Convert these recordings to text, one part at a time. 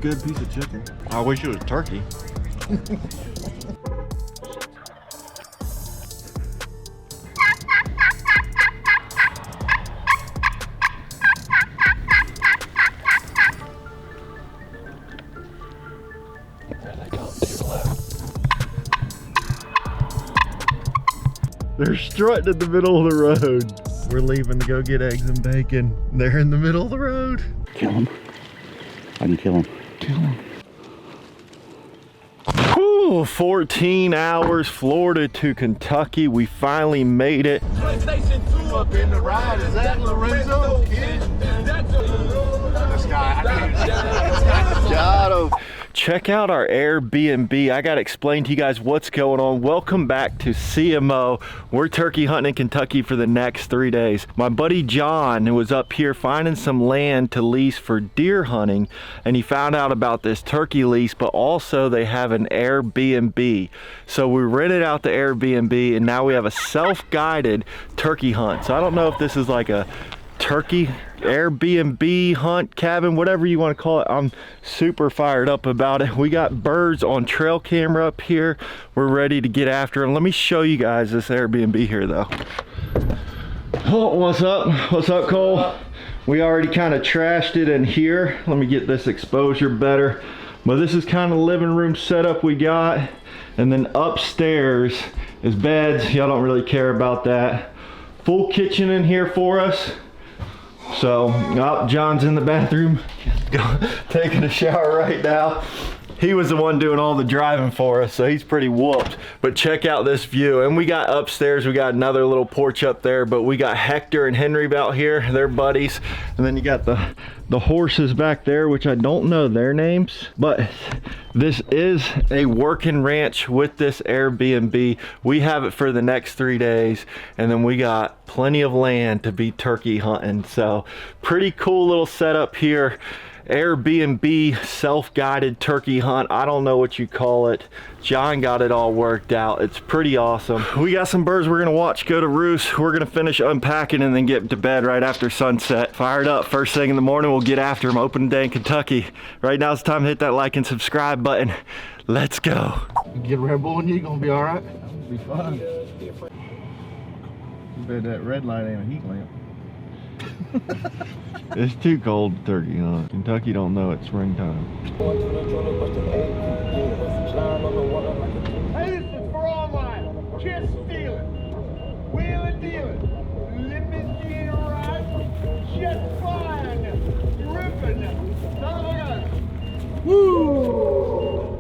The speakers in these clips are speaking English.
good piece of chicken. I wish it was turkey. They're strutting in the middle of the road. We're leaving to go get eggs and bacon. They're in the middle of the road. Kill him. I can kill him. Kill him. Whew, 14 hours, Florida to Kentucky. We finally made it. PlayStation 2 up in the ride. Is that Lorenzo? Kid? This guy, I need to Got him. Check out our Airbnb. I got to explain to you guys what's going on. Welcome back to CMO. We're turkey hunting in Kentucky for the next 3 days. My buddy John was up here finding some land to lease for deer hunting, and he found out about this turkey lease, but also they have an Airbnb. So we rented out the Airbnb, and now we have a self-guided turkey hunt. So I don't know if this is like a turkey Airbnb hunt cabin, whatever you want to call it. I'm super fired up about it. We got birds on trail camera up here. We're ready to get after them. Let me show you guys this Airbnb here though. Oh, what's up? What's up, Cole? We already kind of trashed it in here. Let me get this exposure better. But this is kind of the living room setup we got. And then upstairs is beds. Y'all don't really care about that. Full kitchen in here for us. So, oh, John's in the bathroom, taking a shower right now. He was the one doing all the driving for us, so he's pretty whooped. But check out this view. And we got upstairs, we got another little porch up there, but we got Hector and Henry out here, they're buddies. And then you got the horses back there, which I don't know their names, but this is a working ranch with this Airbnb. We have it for the next 3 days, and then we got plenty of land to be turkey hunting. So pretty cool little setup here. Airbnb self-guided turkey hunt. I don't know what you call it. John got it all worked out. It's pretty awesome. We got some birds we're gonna watch go to roost. We're gonna finish unpacking and then get to bed right after sunset. Fired up first thing in the morning. We'll get after them. Open day in Kentucky. Right now it's time to hit that like and subscribe button. Let's go. get Red Bull and you're gonna be all right. It'll be fine. Bet that red light ain't a heat lamp. It's too cold to turkey hunt. Kentucky don't know it's springtime. Hey, this is for all mine. Just stealing. Wheeling dealing. Limousine ride. Just flying. Ripping. Now look at it. Woo!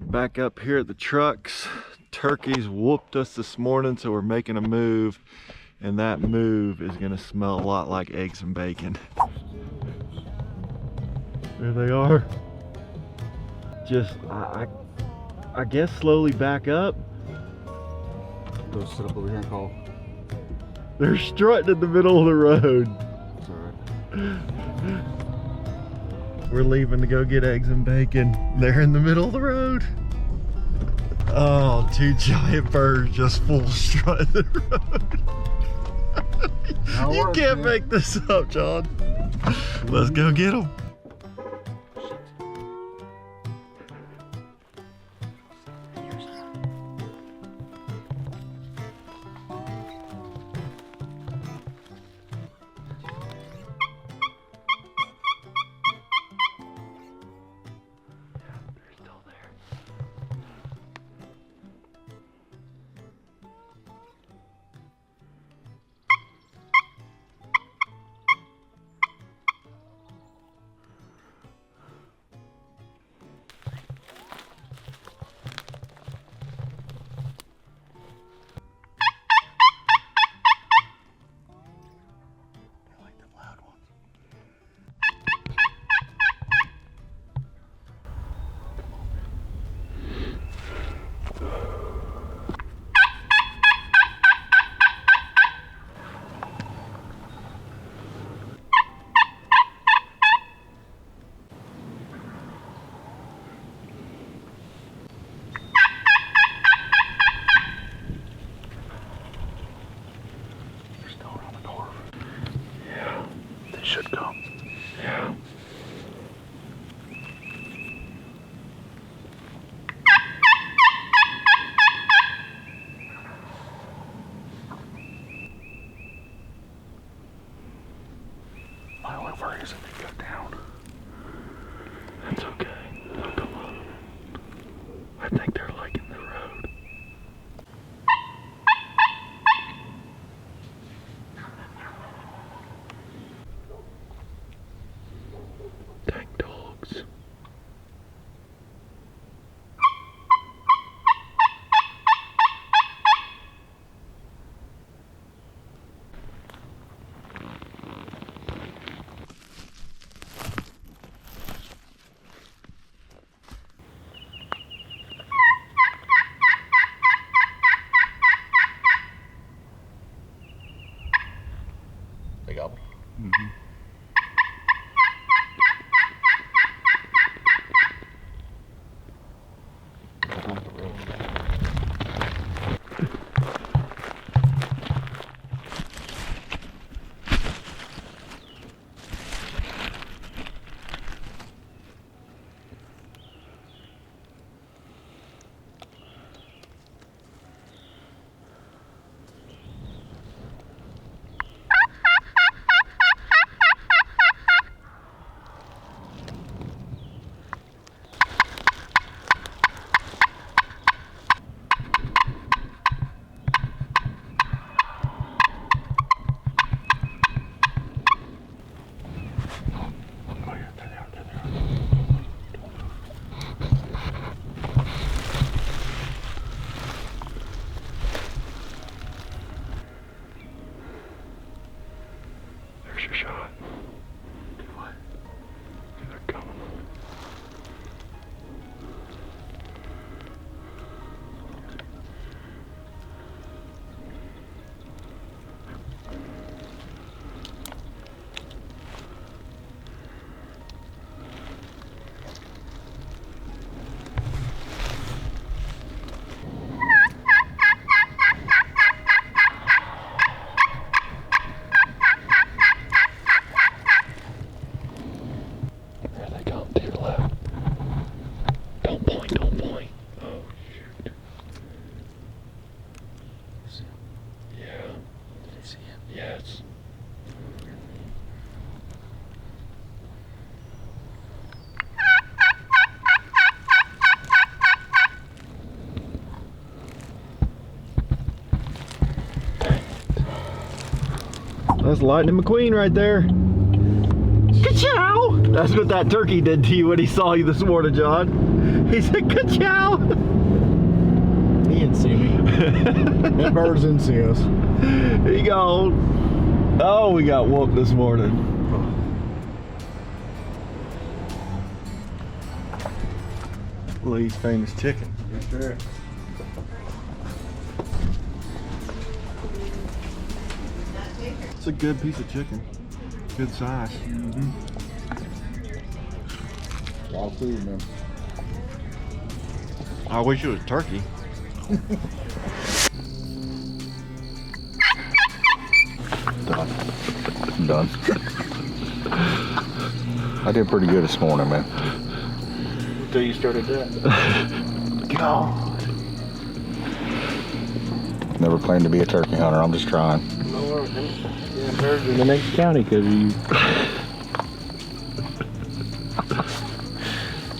Back up here at the trucks. Turkeys whooped us this morning, so we're making a move, and that move is gonna smell a lot like eggs and bacon. There they are. Just, I guess slowly back up. Go sit up over here and call. They're strutting in the middle of the road. It's alright. We're leaving to go get eggs and bacon. They're in the middle of the road. Oh, two giant birds just full strut in the road. You can't make this up, John. Let's go get them. Should come. Yeah. My only worry is if they go down. That's okay. They'll come up. I think they're liking the road. Dang dogs. They gobble. Mm-hmm. There's your shot. Do what? They're coming. There they come to your left. Don't point, don't point. Oh, shoot. See him? Yeah. Did you see him? Yes. That's Lightning McQueen right there. Ka-chow! That's what that turkey did to you when he saw you this morning, John. He said, ka-chow! He didn't see me. That birds didn't see us. He gone. Oh, we got whooped this morning. Lee's famous chicken. Sure. It's a good piece of chicken. Good size. A lot of food, man. I wish it was turkey. Done. I did pretty good this morning, man. Until you started that. God. Never claimed to be a turkey hunter. I'm just trying. Lord, yeah, birds in the next county because of you.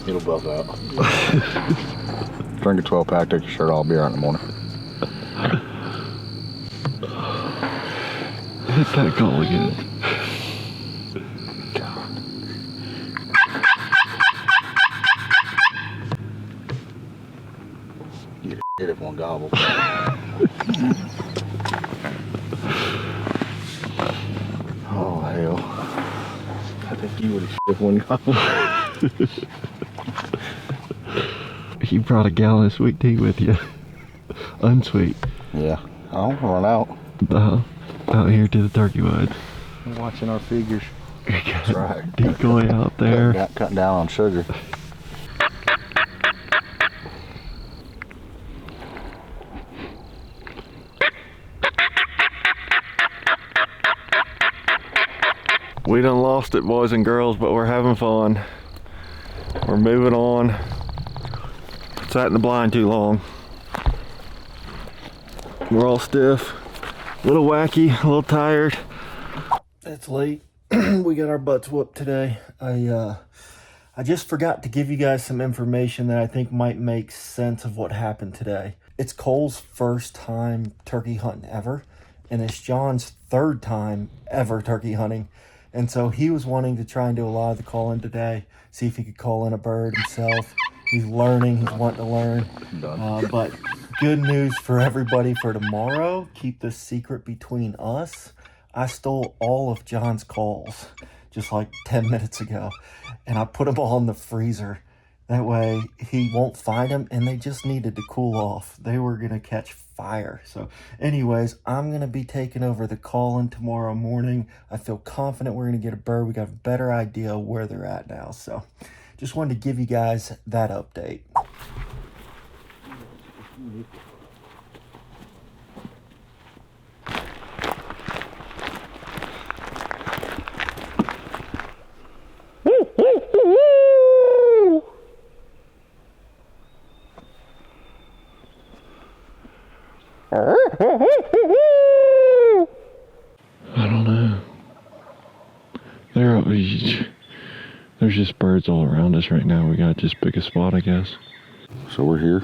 It'll buff out. Drink a 12-pack, take your shirt off, be out in the morning. Hit that goal again. You'd hit it one gobble. Oh, hell. I think you would have hit one gobble. You brought a gallon of sweet tea with you. Unsweet. Yeah. I'll run out. Out here to the turkey woods. I'm watching our figures. That's right. Decoy out there. Cutting down on sugar. We done lost it, boys and girls, but we're having fun. We're moving on. Sat in the blind too long. We're all stiff, a little wacky, a little tired. It's late. We got our butts whooped today. I just forgot to give you guys some information that I think might make sense of what happened today. It's Cole's first time turkey hunting ever, and it's John's third time ever turkey hunting. And so he was wanting to try and do a lot of the calling today, see if he could call in a bird himself. He's learning, he's wanting to learn. But good news for everybody for tomorrow. Keep this secret between us. I stole all of John's calls just like 10 minutes ago, and I put them all in the freezer. That way he won't find them, and they just needed to cool off. They were gonna catch fire. So anyways, I'm gonna be taking over the calling tomorrow morning. I feel confident we're gonna get a bird. We got a better idea of where they're at now. So just wanted to give you guys that update. I don't know. There's just birds all around us right now. We got just pick a spot, I guess. So we're here.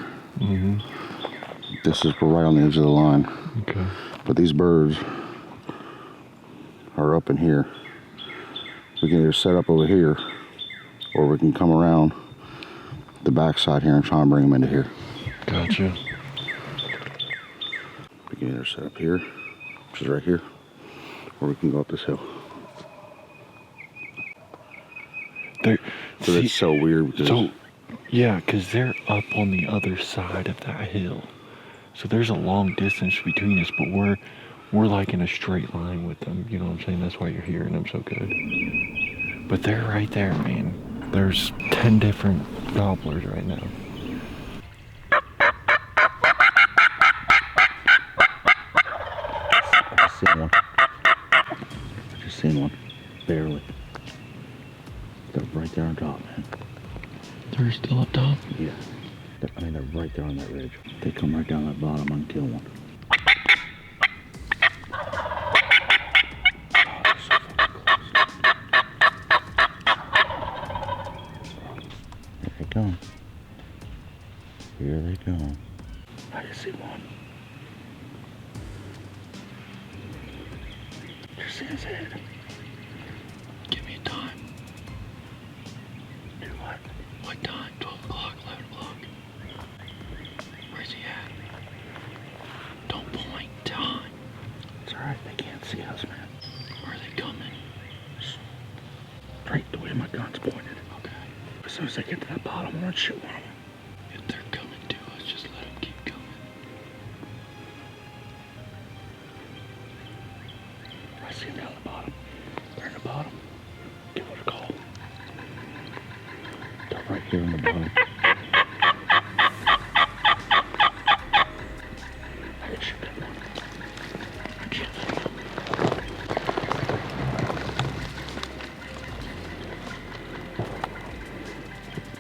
This is, we're right on the edge of the line. Okay. But these birds are up in here. We can either set up over here, or we can come around the backside here and try and bring them into here. Gotcha. We can either set up here, which is right here, or we can go up this hill. It's so weird because because they're up on the other side of that hill. So there's a long distance between us, but we're like in a straight line with them. You know what I'm saying? That's why you're hearing them so good. But they're right there, man. There's 10 different gobblers right now. I just seen one, barely. They're right there on top, man. They're still up top? Yeah. They're right there on that ridge. They come right down that bottom and kill one. Here they come. Here they come. I just see one. Just see his head. Give me a time. Do what? What time? 12 o'clock, 11 o'clock. Where's he at? Don't point. Time. It's alright, they can't see us, man. Where are they coming? Right the way my gun's pointed. Okay. As soon as I get to that bottom, I'm gonna shoot one of them. If they're coming to us, just see him down the bottom. They're in the bottom. Give it a call. They're right here in the bottom. I can shoot that one. I can't see him.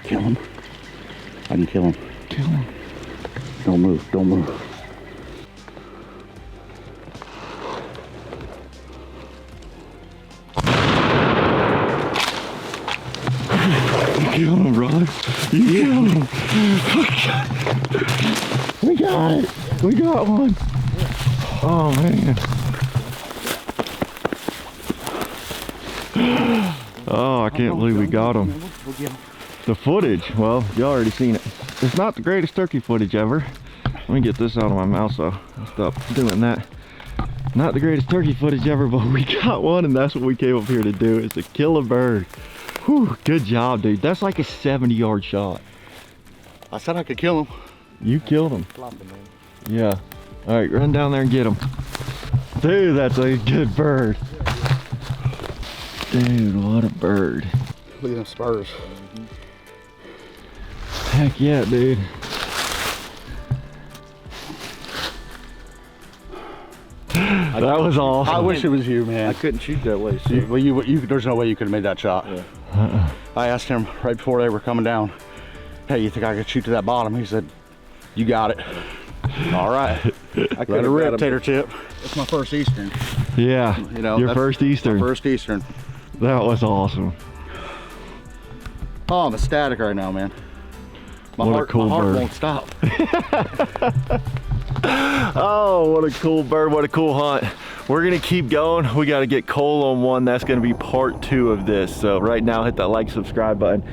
Kill him. I can kill him. Kill him. Don't move. Don't move. You killed him, brother. You killed him. We got it. We got one. Oh, man. Oh, I can't believe we got him. We'll get him. The footage, well, you already seen it. It's not the greatest turkey footage ever. Let me get this out of my mouth so I'll stop doing that. Not the greatest turkey footage ever, but we got one, and that's what we came up here to do, is to kill a bird. Whew, good job, dude. That's like a 70-yard shot. I said I could kill him. You killed him. Yeah. All right, run down there and get him. Dude, that's a good bird. Dude, what a bird. Look at them spurs. Heck yeah, dude. That was awesome. I wish it was you, man. I couldn't shoot that way. So. There's no way you could have made that shot. Yeah. I asked him right before they were coming down, hey, you think I could shoot to that bottom? He said, you got it. All right. I Let it rip, tater tip. chip. It's my first Eastern. Yeah, You know, your that's first Eastern. My first Eastern. That was awesome. Oh, I'm ecstatic right now, man. My What a heart, cool my heart bird. won't stop. Oh, what a cool bird, what a cool hunt. We're gonna keep going. We gotta get Cole on one. That's gonna be part 2 of this. So right now, hit that like, subscribe button.